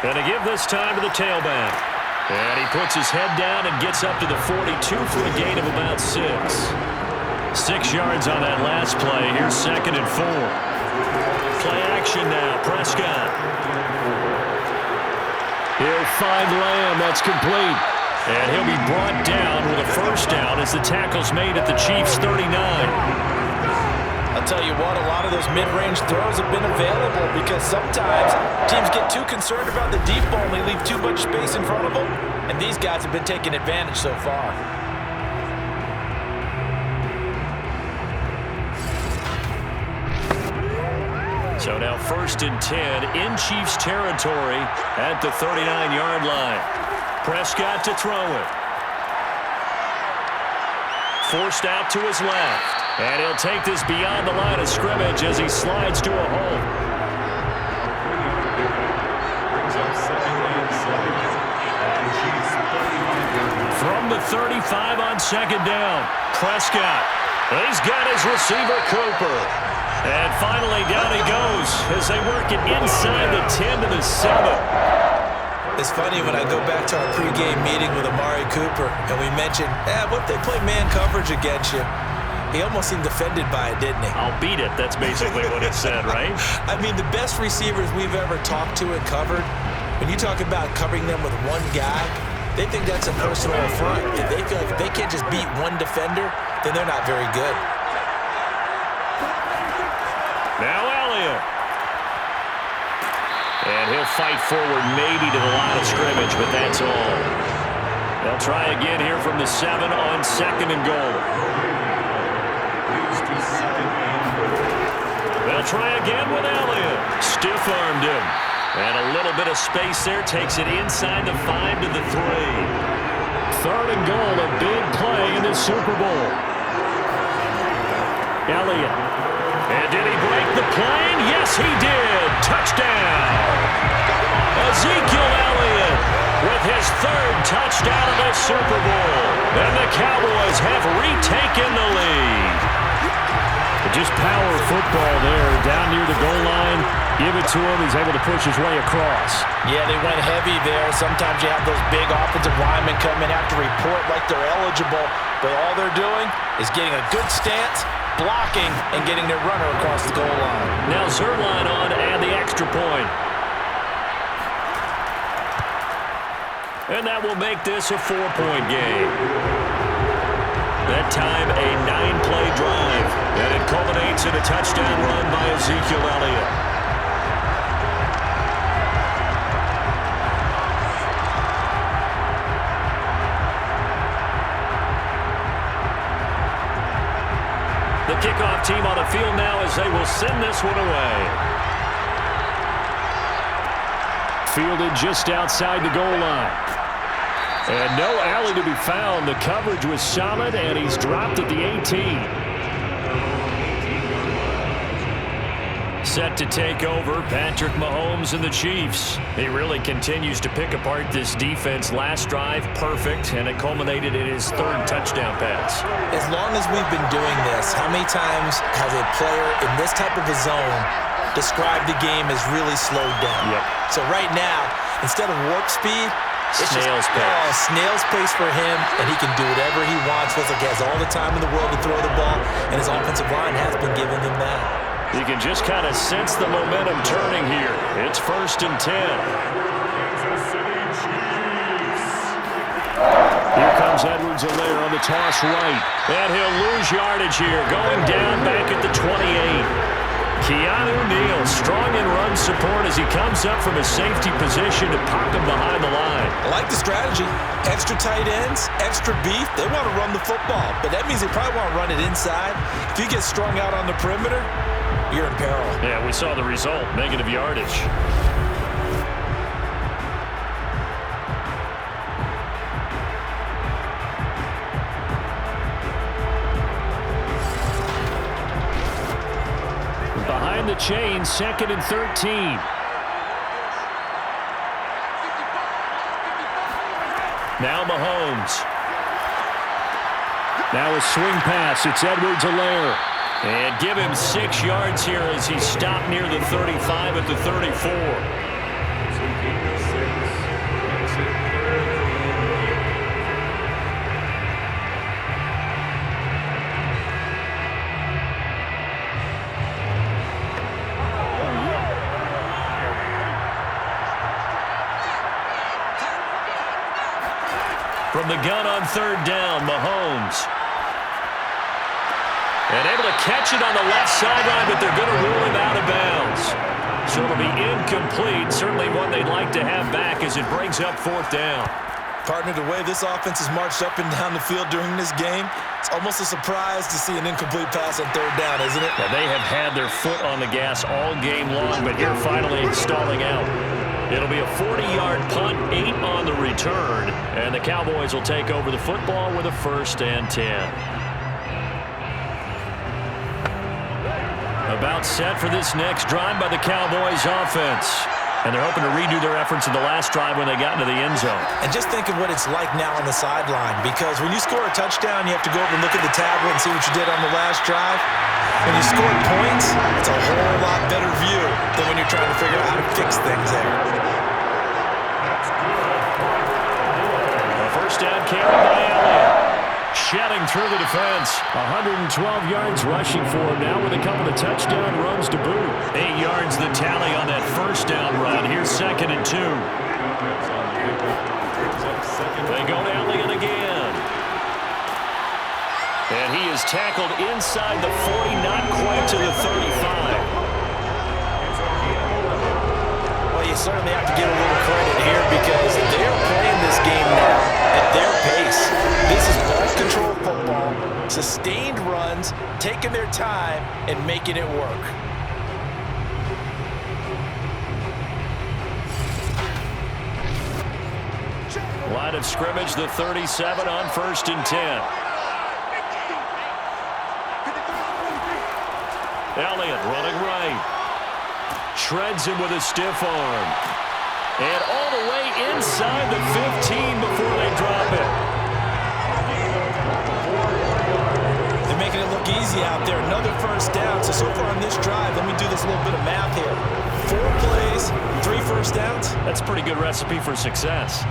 And to give this time to the tailback. And he puts his head down and gets up to the 42 for a gain of about 6. 6 yards on that last play. Here's 2nd and 4. Play action now. Prescott. He'll find Lamb. That's complete. And he'll be brought down with a first down as the tackle's made at the Chiefs' 39. I'll tell you what, a lot of those mid-range throws have been available because sometimes teams get too concerned about the deep ball and they leave too much space in front of them. And these guys have been taking advantage so far. So now 1st and 10 in Chiefs territory at the 39-yard line. Prescott to throw it. Forced out to his left. And he'll take this beyond the line of scrimmage as he slides to a hole. From the 35 on 2nd down, Prescott. He's got his receiver, Cooper. And finally, down he goes as they work it inside the 10 to the 7. It's funny when I go back to our pregame meeting with Amari Cooper and we mentioned, what if they play man coverage against you? He almost seemed offended by it, didn't he? I'll beat it. That's basically what it said, right? I mean, the best receivers we've ever talked to and covered, when you talk about covering them with one guy, they think that's a personal affront. If they feel like if they can't just beat one defender, then they're not very good. Now Elliott. And he'll fight forward maybe to the line of scrimmage, but that's all. They'll try again here from the 7 on 2nd and goal. They'll try again with Elliott. Stiff-armed him. And a little bit of space there takes it inside the 5 to the 3. 3rd and goal, a big play in the Super Bowl. Elliott. And did he break the plane? Yes, he did. Touchdown. Ezekiel Elliott with his 3rd touchdown of the Super Bowl. And the Cowboys have retaken the lead. Just power football there, down near the goal line. Give it to him. He's able to push his way across. Yeah, they went heavy there. Sometimes you have those big offensive linemen come in, have to report like they're eligible. But all they're doing is getting a good stance, blocking, and getting their runner across the goal line. Now Zerline on and the extra point. And that will make this a 4-point game. That time a 9-play drive. And it culminates in a touchdown run by Ezekiel Elliott. The kickoff team on the field now as they will send this one away. Fielded just outside the goal line. And no alley to be found. The coverage was solid, and he's dropped at the 18. Set to take over, Patrick Mahomes and the Chiefs. He really continues to pick apart this defense. Last drive, perfect, and it culminated in his 3rd touchdown pass. As long as we've been doing this, how many times has a player in this type of a zone described the game as really slowed down? Yep. So right now, instead of warp speed, it's snail's pace. Snail's pace for him, and he can do whatever he wants. Feels like he has all the time in the world to throw the ball, and his offensive line has been giving him that. You can just kind of sense the momentum turning here. It's 1st and 10. Here comes Edwards-Helaire on the toss right. And he'll lose yardage here, going down back at the 28. Keanu Neal, strong in run support as he comes up from a safety position to pop him behind the line. I like the strategy. Extra tight ends, extra beef. They want to run the football, but that means they probably want to run it inside. If you get strung out on the perimeter, you're in peril. Yeah, we saw the result, negative yardage. Behind the chain, 2nd and 13. Now Mahomes. Now a swing pass. It's Edwards-Helaire. And give him 6 yards here as he stopped near the 35 at the 34. From the gun on third down, Mahomes. And able to catch it on the left sideline, but they're going to rule him out of bounds. So it'll be incomplete. Certainly one they'd like to have back as it brings up fourth down. Partner, the way this offense has marched up and down the field during this game, it's almost a surprise to see an incomplete pass on third down, isn't it? Now, they have had their foot on the gas all game long, but here finally stalling out. It'll be a 40-yard punt, 8 on the return, and the Cowboys will take over the football with a 1st and 10. About set for this next drive by the Cowboys offense. And they're hoping to redo their efforts in the last drive when they got into the end zone. And just think of what it's like now on the sideline, because when you score a touchdown, you have to go over and look at the tablet and see what you did on the last drive. When you score points, it's a whole lot better view than when you're trying to figure out how to fix things there. A first down carry by Elliott. Shedding through the defense. 112 yards rushing for him now with a couple of touchdown runs to boot. 8 yards the tally on that first down run. Here's 2nd and 2. They go to Elliott again. And he is tackled inside the 40, not quite to the 35. Well, you certainly have to give a little credit here because they're playing this game now at their pace. This is ball control football, sustained runs, taking their time, and making it work. Line of scrimmage, the 37 on 1st and 10. Elliott running right. Shreds him with a stiff arm. And all the way inside the 15 before they drop it. They're making it look easy out there. Another first down. So far on this drive, let me do this little bit of math here. 4 plays, 3 first downs. That's a pretty good recipe for success.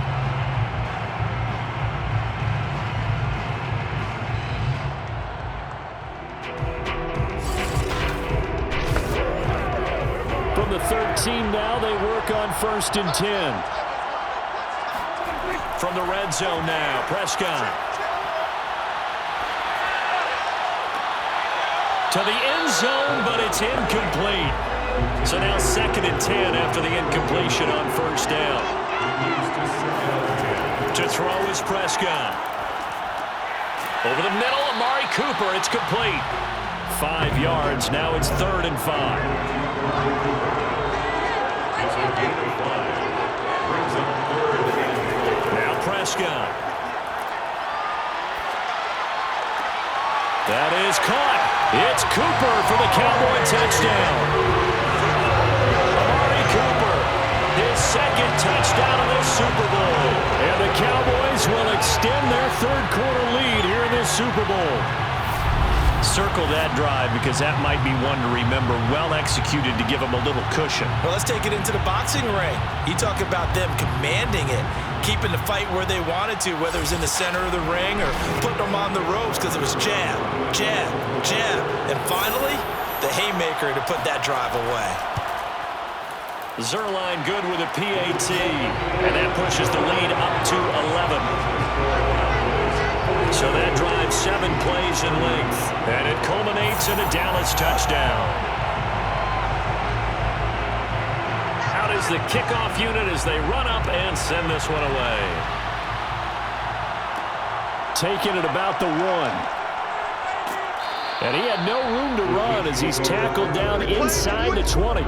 From the 13 now, they work on 1st and 10. From the red zone now, Prescott. To the end zone, but it's incomplete. So now 2nd and 10 after the incompletion on 1st down. To throw is Prescott. Over the middle, Amari Cooper, it's complete. 5 yards, now it's 3rd and 5. Now Prescott. That is caught. It's Cooper for the Cowboy touchdown. Amari Cooper, his 2nd touchdown of this Super Bowl. And the Cowboys will extend their 3rd quarter lead here in this Super Bowl. Circle that drive because that might be one to remember. Well executed to give them a little cushion. Well, let's take it into the boxing ring. You talk about them commanding it, keeping the fight where they wanted to, whether it was in the center of the ring or putting them on the ropes because it was jab, jab, jab. And finally, the haymaker to put that drive away. Zerline good with a PAT, and that pushes the lead up to 11. So that drives 7 plays in length, and it culminates in a Dallas touchdown. Out is the kickoff unit as they run up and send this one away. Taking it about the 1. And he had no room to run as he's tackled down inside the 20.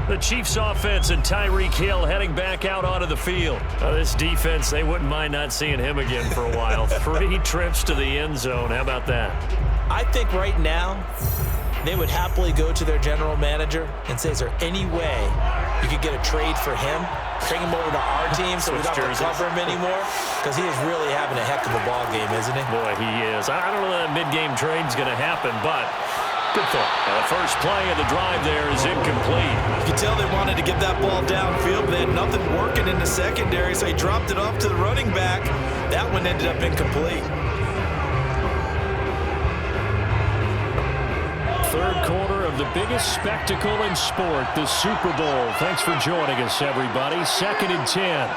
The Chiefs offense and Tyreek Hill heading back out onto the field. This defense, they wouldn't mind not seeing him again for a while. 3 trips to the end zone. How about that? I think right now they would happily go to their general manager and say, is there any way you could get a trade for him? Bring him over to our team so we don't have to cover him anymore? Because he is really having a heck of a ball game, isn't he? Boy, he is. I don't know that mid-game trade's going to happen, but good thought. Now, the first play of the drive there is incomplete. You can tell they wanted to get that ball downfield, but they had nothing working in the secondary, so he dropped it off to the running back. That one ended up incomplete. 3rd quarter of of the biggest spectacle in sport, the Super Bowl. Thanks for joining us, everybody. 2nd and 10.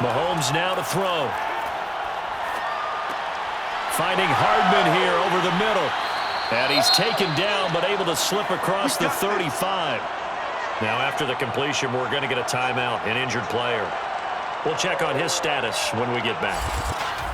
Mahomes now to throw. Finding Hardman here over the middle. And he's taken down, but able to slip across the 35. Now, after the completion, we're going to get a timeout, an injured player. We'll check on his status when we get back.